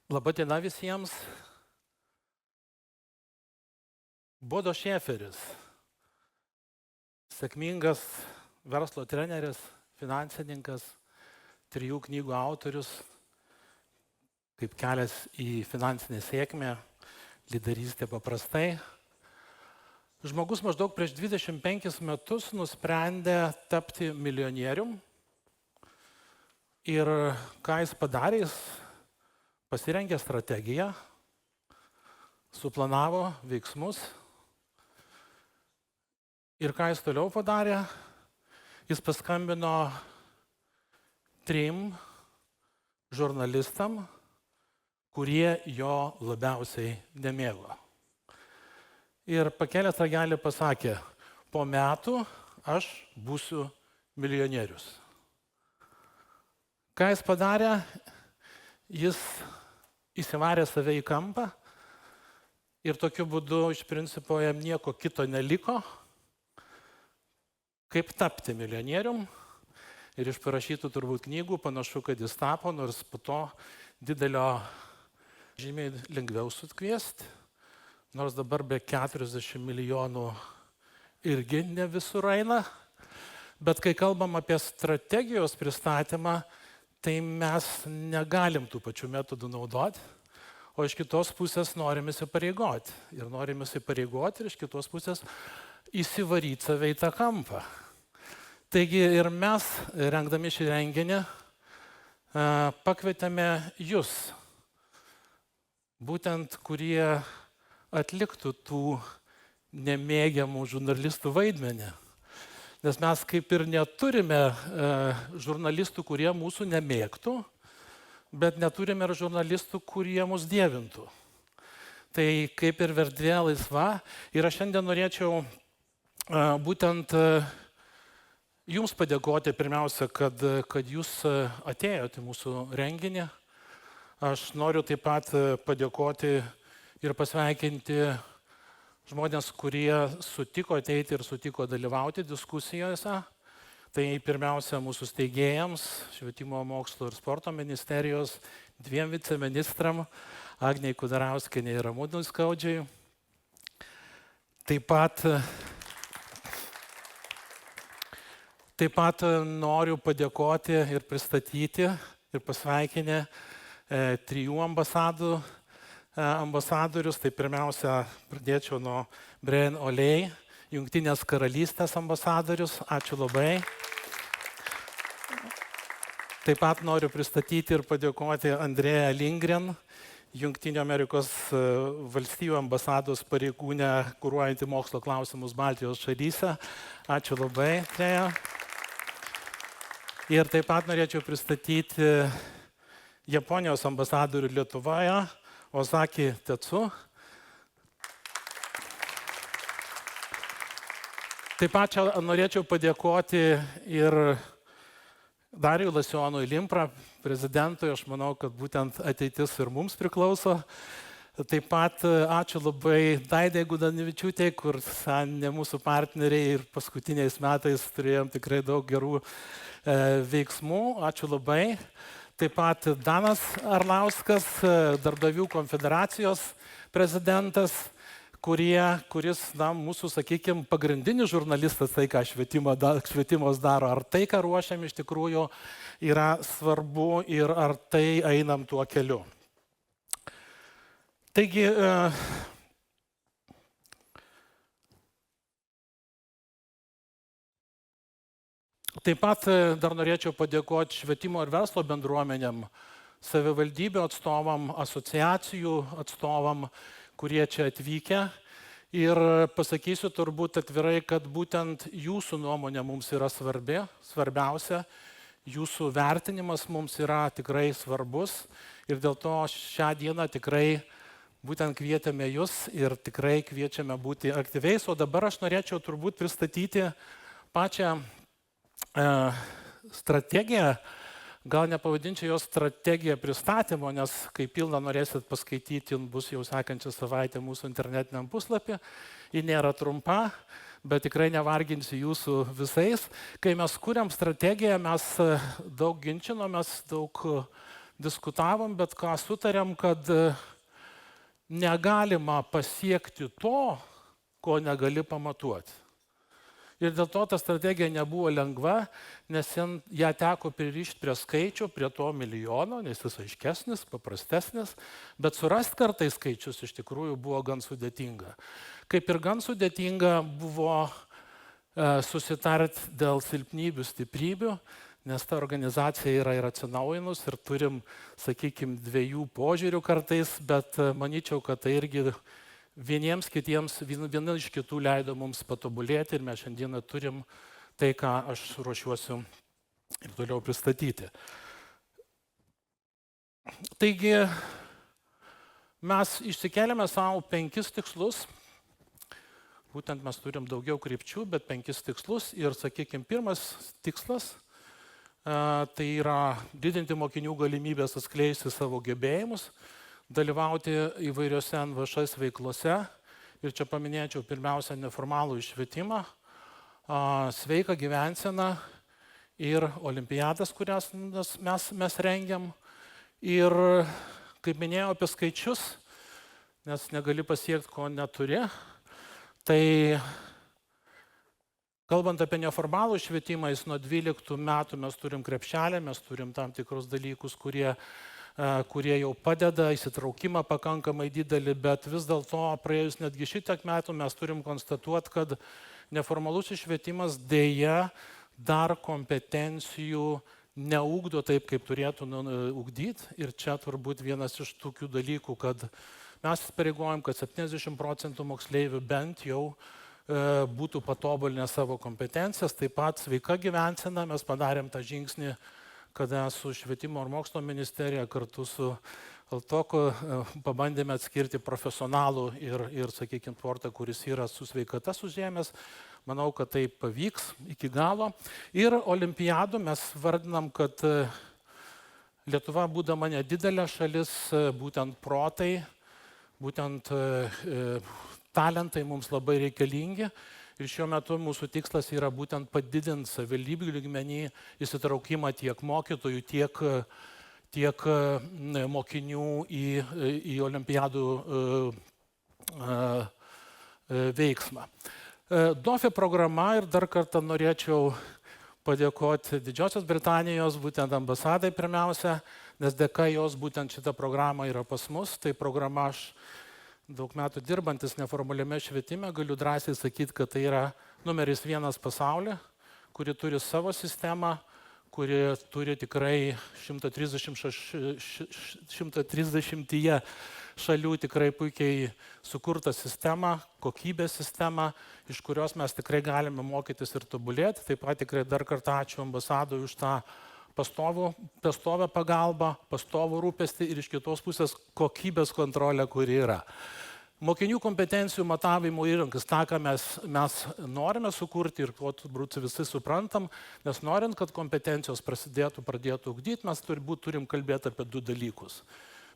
Labadiena visiems. Bodo Šeferis, sėkmingas verslo treneris, finansininkas, 3 knygų autorius, kaip kelias į finansinę sėkmę, lyderystė paprastai. Žmogus maždaug prieš 25 metus nusprendė tapti milijonierium ir ką jis padarė, jis pasirengė strategiją, suplanavo veiksmus ir ką jis toliau padarė, jis paskambino 3 žurnalistam, kurie jo labiausiai nemėgo. Ir pakėlęs ragelį pasakė, po metų aš būsiu milijonierius. Ką jis padarė? Jis įsivarė save į kampą ir tokiu būdu iš principo jam nieko kito neliko, kaip tapti milijonierium. Ir iš parašytų turbūt knygų panašu, kad jis tapo, nors po to didelio žymiai lengviau sutkviesti, nors dabar be 40 milijonų irgi ne visur eina. Bet kai kalbam apie strategijos pristatymą, tai mes negalim tų pačių metodų naudoti, o iš kitos pusės norim įsipareigoti. Ir norim įsipareigoti ir iš kitos pusės įsivaryti save į tą kampą. Taigi ir mes, rengdami šį renginį, pakvietėme jūs, būtent kurie atliktų tų nemėgiamų žurnalistų vaidmenį. Nes mes kaip ir neturime žurnalistų, kurie mūsų nemėgtų, bet neturime ir žurnalistų, kurie mus dievintų. Tai kaip ir erdvė laisva. Ir aš šiandien norėčiau būtent jums padėkoti pirmiausia, kad jūs atėjote į mūsų renginį. Aš noriu taip pat padėkoti ir pasveikinti žmonės, kurie sutiko ateiti ir sutiko dalyvauti diskusijose. Tai pirmiausia mūsų steigėjams, Švietimo, mokslo ir sporto ministerijos 2 viceministram, Agnei Kudarauskienei ir Ramūnui Skaudžiui. Taip pat noriu padėkoti ir pristatyti ir pasveikinti 3 ambasadorius. Tai pirmiausia, pradėčiau nuo Brian Olei, Jungtinės karalystės ambasadorius. Ačiū labai. Taip pat noriu pristatyti ir padėkoti Andrėją Lindgren, Jungtinių Amerikos valstijų ambasados pareigūnę, kuruojantį mokslo klausimus Baltijos šalyse. Ačiū labai, Andrėja. Ir taip pat norėčiau pristatyti Japonijos ambasadorių Lietuvoje, Ozaki Tetsu. Taip pat čia norėčiau padėkoti ir Dariui Lasionui Limpra, prezidentui. Aš manau, kad būtent ateitis ir mums priklauso. Taip pat ačiū labai Daidai Gudanavičiūtei, kur ne mūsų partneriai ir paskutiniais metais turėjom tikrai daug gerų veiksmų. Ačiū labai. Taip pat Danas Arlauskas, Darbdavių konfederacijos prezidentas, kuris mūsų, sakykime, pagrindinis žurnalistas, tai ką švietimas daro, ar tai, ką ruošiam iš tikrųjų, yra svarbu ir ar tai einam tuo keliu. Taigi, taip pat dar norėčiau padėkoti švietimo ir verslo bendruomenėm, savivaldybių atstovam, asociacijų atstovam, kurie čia atvykę. Ir pasakysiu turbūt atvirai, kad būtent jūsų nuomonė mums yra svarbiausia, jūsų vertinimas mums yra tikrai svarbus. Ir dėl to šią dieną tikrai būtent kvietėme jūs ir tikrai kviečiame būti aktyviais. O dabar aš norėčiau turbūt pristatyti pačią strategiją, gal nepavadinčiau jos strategiją pristatymo, nes kai pilną norėsit paskaityti, bus jau sekančią savaitę mūsų internetiniam puslapį. Ji nėra trumpa, bet tikrai nevarginsiu jūsų visais. Kai mes kuriam strategiją, mes daug ginčinomės, daug diskutavom, bet ką sutarėm, kad negalima pasiekti to, ko negali pamatuoti. Ir dėl to ta strategija nebuvo lengva, nes ją teko pririšti prie skaičių, prie to milijono, nes jis aiškesnis, paprastesnis, bet surasti kartais skaičius iš tikrųjų buvo gan sudėtinga. Kaip ir gan sudėtinga buvo susitarti dėl silpnybių, stiprybių, nes ta organizacija yra ir atsinaujinus ir turim, sakykime, dviejų požiūrių kartais, bet manyčiau, kad tai irgi vieniems kitiems, viena iš kitų leido mums patobulėti ir mes šiandieną turim tai, ką aš ruošiuosiu ir toliau pristatyti. Taigi, mes išsikeliame savo 5 tikslus, būtent mes turim daugiau krypčių, bet 5 tikslus ir, sakykime, pirmas tikslas tai yra didinti mokinių galimybės atskleisti savo gebėjimus, dalyvauti įvairiose NVŠ veiklose ir čia paminėčiau pirmiausia neformalų švietimą, sveiką gyvenseną ir olimpiadas, kurias mes rengiam. Ir kaip minėjau apie skaičius, nes negali pasiekti, ko neturi, tai kalbant apie neformalų švietimą, jis nuo 12 metų mes turim krepšelę, mes turim tam tikrus dalykus, kurie jau padeda, įsitraukimą pakankamai didelį, bet vis dėlto praėjus netgi šitiek metų mes turim konstatuoti, kad neformalus švietimas dėja dar kompetencijų neugdo taip, kaip turėtų ugdyti. Ir čia turbūt vienas iš tokių dalykų, kad mes įsipareigojam, kad 70% moksleivių bent jau būtų patobulinę savo kompetencijas. Taip pat sveika gyvensena, mes padarėm tą žingsnį, kada su Švietimo ir mokslo ministerija kartu su Altoku pabandėme atskirti profesionalų ir sakykime, sportą, kuris yra su sveikata sužėmęs. Manau, kad tai pavyks iki galo. Ir olimpiadų mes vardinam, kad Lietuva, būdama nedidelė šalis, būtent protai, būtent talentai mums labai reikalingi. Ir šiuo metu mūsų tikslas yra būtent padidinti savivaldybių lygmenį įsitraukimą tiek mokytojų, tiek mokinių į olimpiadų veiksmą. DOFE programa ir dar kartą norėčiau padėkoti Didžiosios Britanijos, būtent ambasadai pirmiausia, nes dėka jos būtent šita programa yra pas mus. Tai programa aš daug metų dirbantis neformaliame švietime, galiu drąsiai sakyti, kad tai yra numeris 1 pasaulyje, kuri turi savo sistemą, kuri turi tikrai 130 šalių tikrai puikiai sukurtą sistemą, kokybės sistemą, iš kurios mes tikrai galime mokytis ir tobulėti. Taip pat tikrai dar kartą ačiū ambasadui už tą pastovę pagalbą, pastovų rūpestį ir iš kitos pusės kokybės kontrolę, kuri yra. Mokinių kompetencijų matavimo įrankis, tą, ką mes norime sukurti ir ko turbūt visi suprantam, nes norint, kad kompetencijos pradėtų ugdyti, mes turim kalbėti apie 2 dalykus.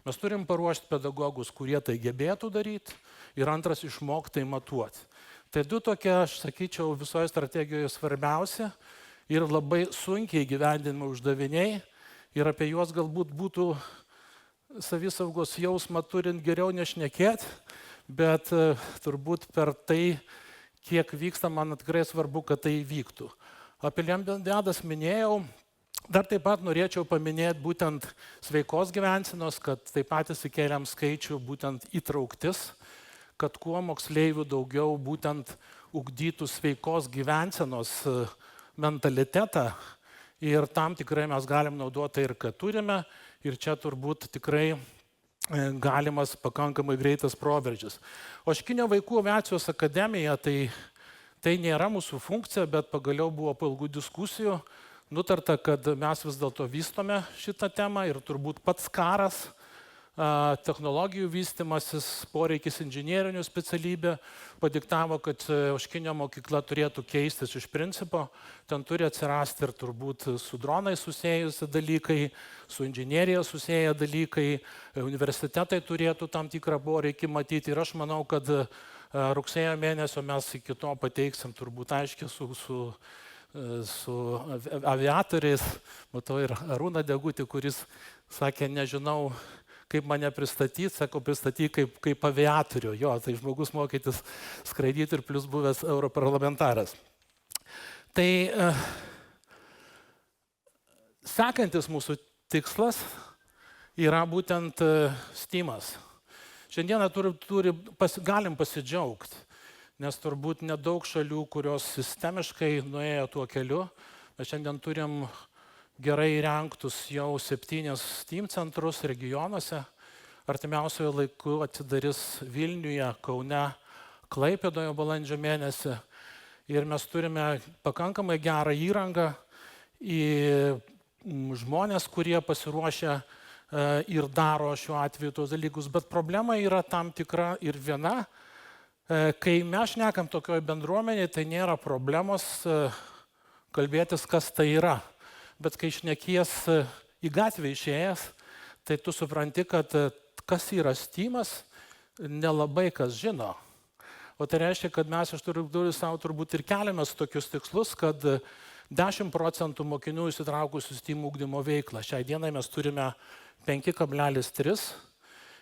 Mes turim paruošti pedagogus, kurie tai gebėtų daryti ir antras išmokti tai matuoti. Tai 2 tokie, aš sakyčiau, visoje strategijoje svarbiausia ir labai sunkiai gyvendinami uždaviniai ir apie juos galbūt būtų savisaugos jausmą turint geriau nešnekėti, bet turbūt per tai, kiek vyksta, man tikrai svarbu, kad tai vyktų. Apie olimpiadas minėjau, dar taip pat norėčiau paminėti būtent sveikos gyvensenos, kad taip pat įsikėlėm skaičių būtent įtrauktis, kad kuo moksleivių daugiau būtent ugdytų sveikos gyvensenos mentalitetą ir tam tikrai mes galim naudoti ir kad turime ir čia turbūt tikrai galimas pakankamai greitas proveržis. Oškinio vaikų aviacijos akademija tai nėra mūsų funkcija, bet pagaliau buvo po ilgų diskusijų nutarta, kad mes vis dėlto vystome šitą temą ir turbūt pats karas, technologijų vystimasis, poreikis inžinierinių specialybė padiktavo, kad Oškinio mokykla turėtų keistis iš principo. Ten turi atsirasti ir turbūt su dronai susėjusi dalykai, su inžinierija susėję dalykai, universitetai turėtų tam tikrą poreikį matyti ir aš manau, kad rugsėjo mėnesio mes iki to pateiksim turbūt aiškiai su aviatoriais, matau ir Arūną Degutį, kuris sakė, nežinau, kaip mane pristatyti, sako, pristatyti kaip aviatorių. Jo, tai žmogus mokytis skraidyti ir plus buvęs europarlamentaras. Tai sekantis mūsų tikslas yra būtent STEAM-as. Šiandieną galim pasidžiaugti, nes turbūt nedaug šalių, kurios sistemiškai nuėjo tuo keliu. Mes šiandien turim gerai įrengtus jau 7 STEAM centrus regionuose. Artimiausioje laiku atsidarys Vilniuje, Kaune, Klaipėdoje balandžio mėnesį. Ir mes turime pakankamai gerą įrangą į žmonės, kurie pasiruošę ir daro šiuo atveju tos dalykus. Bet problema yra tam tikra ir viena. Kai mes šnekam tokioje bendruomenėje, tai nėra problemos kalbėtis, kas tai yra. Bet kai šnekies į gatvę išėjęs, tai tu supranti, kad kas yra STEAM-as, nelabai kas žino. O tai reiškia, kad mes iš tikrųjų savo turbūt ir keliamės tokius tikslus, kad 10% mokinių įsitraukusių STEAM ugdymo veiklą. Šiai dienai mes turime 5,3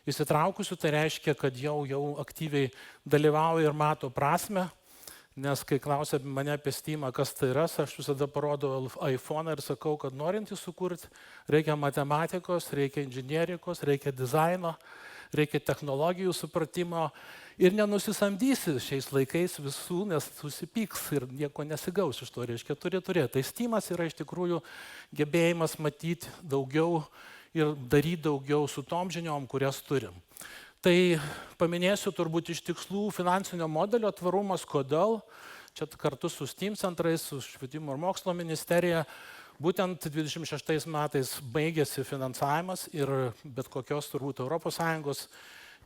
įsitraukusių, tai reiškia, kad jau aktyviai dalyvauja ir mato prasme, nes kai klausia mane apie STEAM-ą, kas tai yra, aš visada parodau iPhone ir sakau, kad norint jį sukurti, reikia matematikos, reikia inžinierijos, reikia dizaino, reikia technologijų supratimo ir nenusisamdysi šiais laikais visų, nes susipyks ir nieko nesigaus iš to, reiškia, turi turėti. Tai STEAM-as yra iš tikrųjų gebėjimas matyti daugiau ir daryti daugiau su tom žiniom, kurias turim. Tai paminėsiu turbūt iš tikslų finansinio modelio tvarumas, kodėl. Čia kartu su STEAM centrais, su Švietimo ir mokslo ministerija, būtent 26 metais baigėsi finansavimas ir bet kokios turbūt ES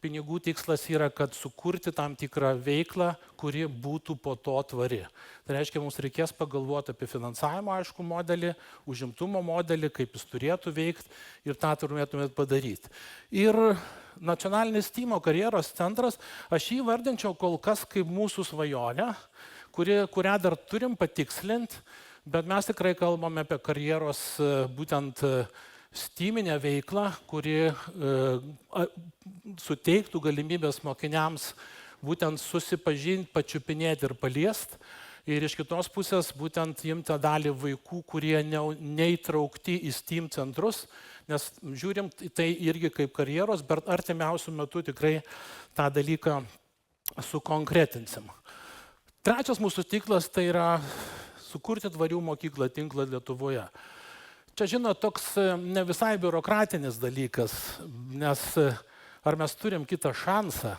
pinigų tikslas yra, kad sukurti tam tikrą veiklą, kuri būtų po to tvari. Tai reiškia, mums reikės pagalvoti apie finansavimo aišku modelį, užimtumo modelį, kaip jis turėtų veikti ir tą turėtumėt padaryti. Ir nacionalinis STEAM karjeros centras, aš jį vardinčiau kol kas kaip mūsų svajonę, kurią dar turim patikslinti, bet mes tikrai kalbame apie karjeros būtent STEAM-inę veiklą, kuri suteiktų galimybės mokiniams būtent susipažinti, pačiupinėti ir paliesti. Ir iš kitos pusės būtent imti tą dalį vaikų, kurie neįtraukti į STEAM centrus, nes žiūrim tai irgi kaip karjeros, bet artimiausių metų tikrai tą dalyką sukonkretinsim. Trečias mūsų tikslas tai yra sukurti tvarių mokyklą tinklą Lietuvoje. Čia, žinot, toks ne visai biurokratinis dalykas, nes ar mes turim kitą šansą,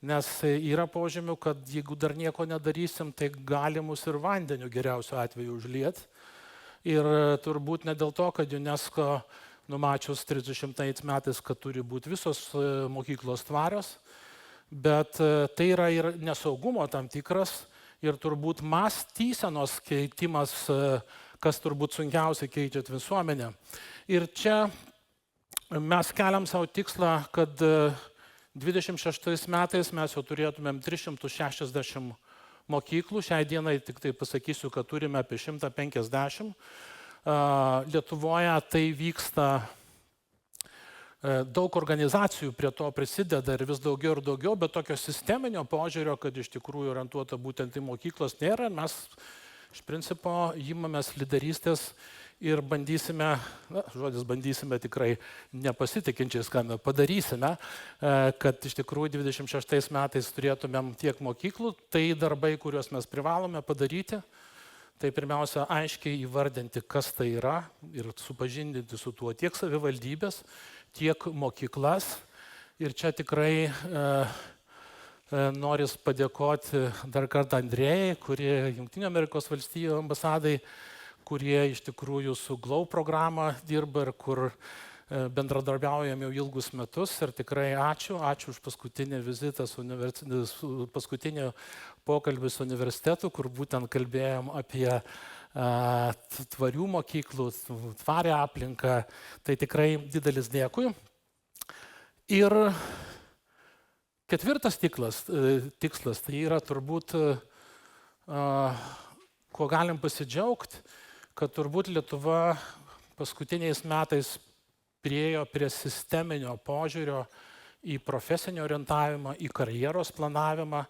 nes yra požymių, kad jeigu dar nieko nedarysim, tai gali mus ir vandeniu geriausiu atveju užliet. Ir turbūt ne dėl to, kad UNESCO numačius 30 metais, kad turi būti visos mokyklos tvarios, bet tai yra ir nesaugumo tam tikras ir turbūt mąstysenos keitimas, kas turbūt sunkiausiai keičiat visuomenę. Ir čia mes keliam savo tikslą, kad 26 metais mes jau turėtumėm 360 mokyklų. Šiai dienai tik tai pasakysiu, kad turime apie 150. Lietuvoje tai vyksta, daug organizacijų prie to prisideda ir vis daugiau ir daugiau, bet tokio sisteminio požiūrio, kad iš tikrųjų orientuota būtent į mokyklos nėra. Mes iš principo imamės lyderystės ir bandysime, žodis bandysime tikrai nepasitikinčiais, ką mes padarysime, kad iš tikrųjų 26 metais turėtumėm tiek mokyklų. Tai darbai, kuriuos mes privalome padaryti, tai pirmiausia aiškiai įvardinti, kas tai yra ir supažindinti su tuo tiek savivaldybės, tiek mokyklas. Ir čia tikrai noris padėkoti dar kartą Andrėjai, kurie Jungtinių Amerikos valstijų ambasadai, kurie iš tikrųjų su GLOW programa dirba ir kur bendradarbiaujam jau ilgus metus. Ir tikrai ačiū už paskutinį vizitą, paskutinį pokalbį su universitetu, kur būtent kalbėjom apie tvarių mokyklų, tvarią aplinką. Tai tikrai didelis dėkui. Ir ketvirtas tikslas tai yra turbūt kuo galim pasidžiaugti, kad turbūt Lietuva paskutiniais metais priėjo prie sisteminio požiūrio į profesinį orientavimą, į karjeros planavimą.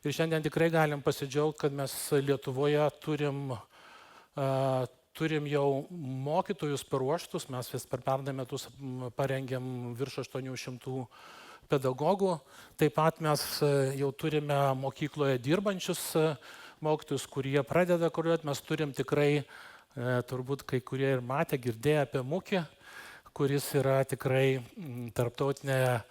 Ir šiandien tikrai galim pasidžiaugti, kad mes Lietuvoje turim jau mokytojus paruoštus, mes vis per pernai metus parengėm virš 800 pedagogų. Taip pat mes jau turime mokykloje dirbančius mokytojus, kurie pradeda kuruoti. Mes turim tikrai, turbūt kai kurie ir matė, girdėjo apie MUKį, kuris yra tikrai tarptautinėje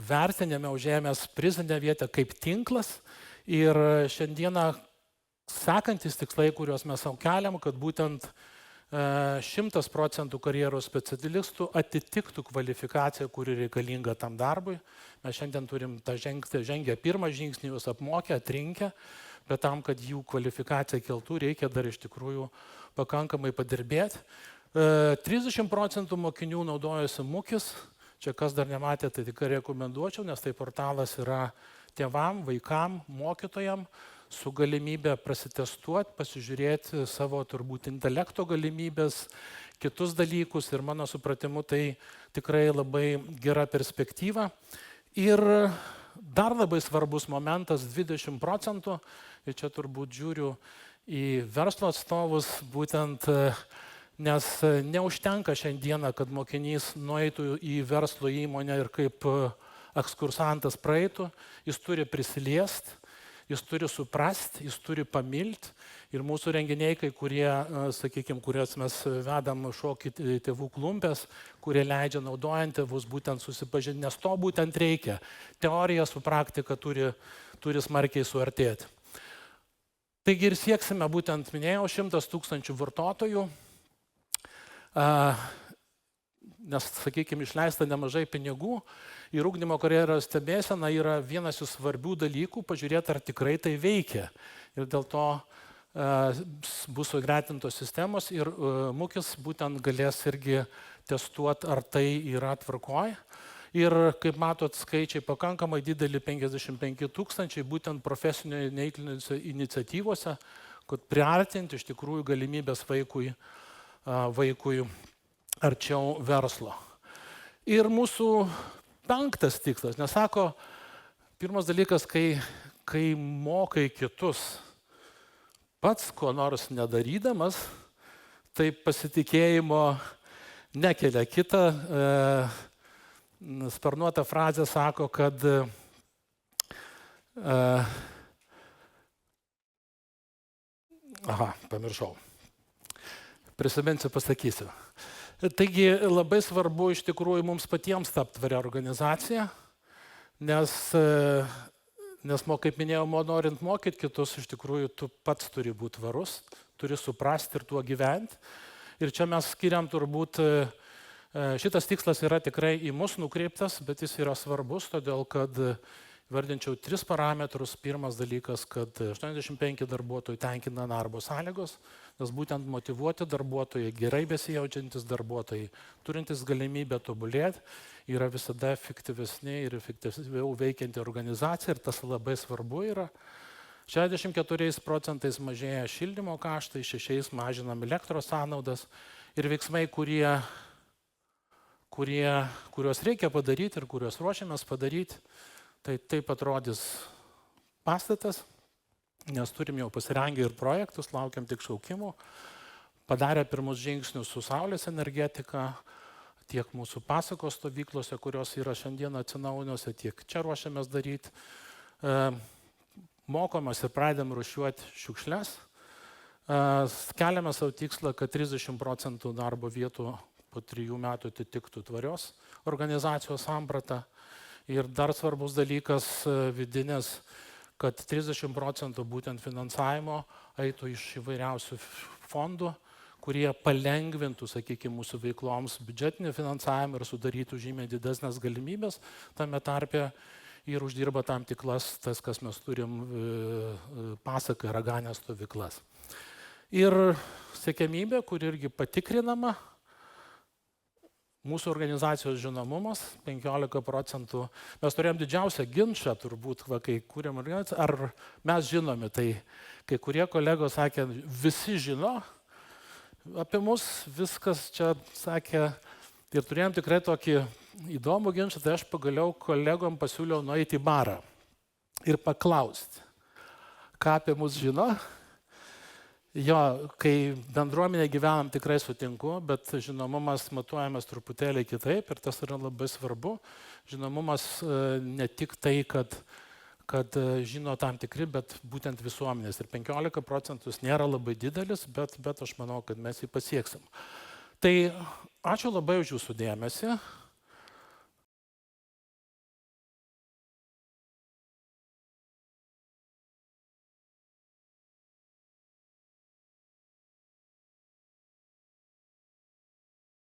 vertinime užėmęs prizinę vietą kaip tinklas. Ir šiandieną sekantis tikslai, kuriuos mes sau keliam, kad būtent 100% karjeros specialistų atitiktų kvalifikaciją, kuri reikalinga tam darbui. Mes šiandien turim žengę pirmą žingsnį, juos apmokę, atrinkę, bet tam, kad jų kvalifikacija keltų, reikia dar iš tikrųjų pakankamai padirbėti. 30% mokinių naudojasi MUKis. Čia kas dar nematė, tai tikrai rekomenduočiau, nes tai portalas yra tėvam, vaikam, mokytojam, su galimybė prasitestuoti, pasižiūrėti savo turbūt intelekto galimybės, kitus dalykus ir mano supratimu tai tikrai labai gera perspektyva. Ir dar labai svarbus momentas 20%, ir čia turbūt žiūriu į verslo atstovus, būtent nes neužtenka šiandieną, kad mokinys nueitų į verslo įmonę ir kaip ekskursantas praeitų, jis turi prisiliesti, jis turi suprasti, jis turi pamilti. Ir mūsų renginiai, kai kurie, sakykime, kurias mes vedam šokį tėvų klumpės, kurie leidžia naudojant tėvus būtent susipažinti, nes to būtent reikia. Teorija su praktika turi smarkiai suartėti. Taigi ir sieksime, būtent minėjau, 100 000 vartotojų, nes, sakykime, išleista nemažai pinigų. Ir ugdymo karjeros stebėsena yra vienas iš svarbių dalykų, pažiūrėti, ar tikrai tai veikia. Ir dėl to bus sugretintos sistemos ir MUKis būtent galės irgi testuoti, ar tai yra tvarkoj. Ir kaip matot, skaičiai pakankamai dideli, 55 000, būtent profesinio neįklinėse iniciatyvose, kad priartinti iš tikrųjų galimybės vaikui arčiau verslo. Ir mūsų 5. tikslas, nes sako, pirmas dalykas, kai mokai kitus pats ko nors nedarydamas, tai pasitikėjimo nekelia. Kita sparnuota frazė sako, kad pamiršau. Prisiminsiu, pasakysiu. Taigi labai svarbu iš tikrųjų mums patiems tapti tvaria organizacija, nes kaip minėjau, norint mokyti kitus, iš tikrųjų tu pats turi būti tvarus, turi suprasti ir tuo gyventi. Ir čia mes skiriam turbūt, šitas tikslas yra tikrai į mus nukreiptas, bet jis yra svarbus, todėl kad vardinčiau 3 parametrus. Pirmas dalykas, kad 85 darbuotojų tenkina darbo sąlygos, nes būtent motyvuoti darbuotojai, gerai besijaučiantis darbuotojai, turintys galimybę tobulėti, yra visada efektyvesnė ir efektyviau veikianti organizacija ir tas labai svarbu yra. 64% mažėja šildymo kaštai, 6% mažinam elektros sąnaudas ir veiksmai, kuriuos reikia padaryti ir kuriuos ruošiamės padaryti. Tai taip atrodys pastatas, nes turim jau pasirengę ir projektus, laukiam tik šaukimų. Padarę pirmus žingsnius su saulės energetika, tiek mūsų pasakos stovyklose, kurios yra šiandien atsinaujinose, tiek čia ruošiamės daryti. Mokomės ir pradedam rūšiuoti šiukšles. Keliame savo tikslą, kad 30% darbo vietų po 3 metų atitiktų tvarios organizacijos sampratą. Ir dar svarbus dalykas vidinis, kad 30% būtent finansavimo eitų iš įvairiausių fondų, kurie palengvintų, sakykime, mūsų veikloms biudžetinį finansavimą ir sudarytų žymiai didesnės galimybės. Tame tarpe ir uždirba tam tiklas, tas, kas mes turim pasaką, raganės stovyklas. Ir siekiamybė, kur irgi patikrinama, Mūsų organizacijos žinomumas 15%. Mes turėjom didžiausią ginčą turbūt, kai kūrėm organizaciją, ar mes žinomi. Tai kai kurie kolegos sakė, visi žino apie mus, viskas čia sakė. Ir turėjom tikrai tokį įdomų ginčą, tai aš pagaliau kolegom pasiūliau nueiti į barą ir paklausti, ką apie mus žino. Jo, kai bendruomenė gyvenam, tikrai sutinku, bet žinomumas matuojamas truputėlį kitaip ir tas yra labai svarbu. Žinomumas ne tik tai, kad žino tam tikri, bet būtent visuomenės. Ir 15% nėra labai didelis, bet aš manau, kad mes jį pasieksim. Tai ačiū labai už jūsų dėmesį.